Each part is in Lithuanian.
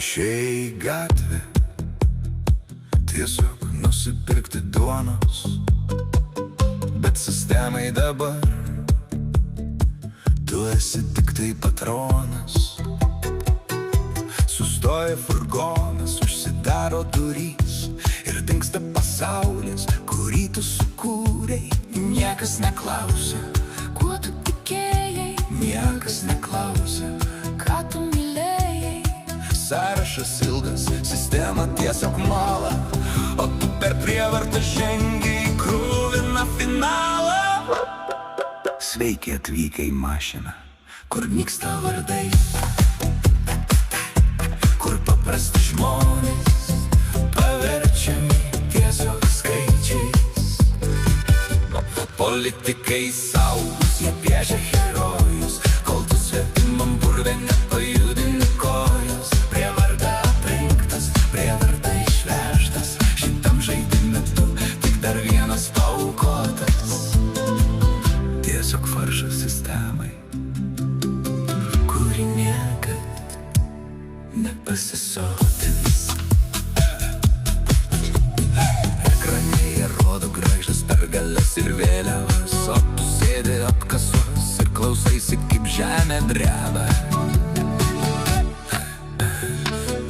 Išėjai į gatvę tiesiog nusipirkti duonos, bet sistemai dabar tu esi tik tai patronas. Sustoja furgonas, užsidaro durys ir dingsta pasaulis, kurį tu sukūrei. Niekas neklausia, Kuo tu tikėjai, niekas neklausia, ką tu mylėjai. sąrašas ilgas, sistema tiesiog mala, o tu per prievartą žengi į kruviną finalą. Sveiki atvykę į mašiną, kur nyksta vardai, kur paprasti žmonės paverčiami tiesiog skaičiais. Politikai saugus, jie piešia herojus, kol tu svetimam purve nepajudini kojos. Prievarta aprinktas, prievarta išvežtas, šitam žaidime tu tik dar vienas paaukotas. Tiesiog faršas sistemai, kuri niekad nepasisotins. Ekrane jie rodo gražas pergales ir vėliavas, o tu sėdi apkasuos ir klausaisi, kaip žemė dreba.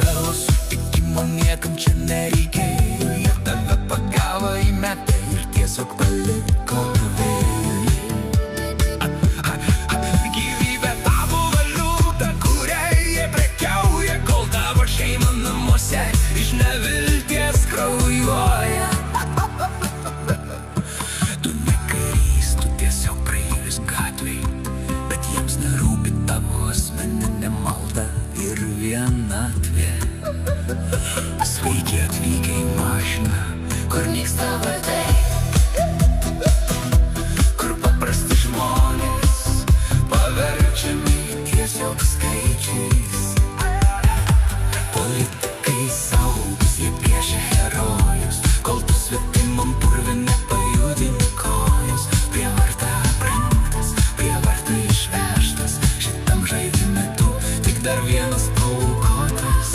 Tavo sutikimo niekam čia nereikėjo, jie tave pagavo, įmetė ir tiesiog paliko vėjui. Gyvybė tavo valiuta, kuria jie prekiauja, kol tavo šeima namuose iš nevilties kraujuoja. Tu ne karys, tu tiesiog praeivis gatvėj, bet jiems nerūpi tavo asmeninė malda ir vienatvė. Sveiki atvykę į mašiną, kur nyksta vardai, kur paprasti žmonės paverčiami tiesiog skaičiais. Politikai saugus, jie piešia herojus, kol tu svetimam purve nepajudini kojos. Prievarta aprinktas, prievarta išvežtas, šitam žaidime tu tik dar vienas paaukotas.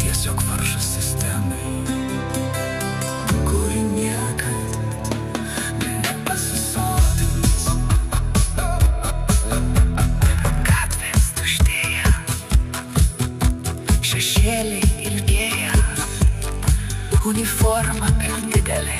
Tiesiog faršas sistemai, kuri niekad nepasisotins. Gatvės tuštėja, šešėliai ilgėja, uniforma per didelė,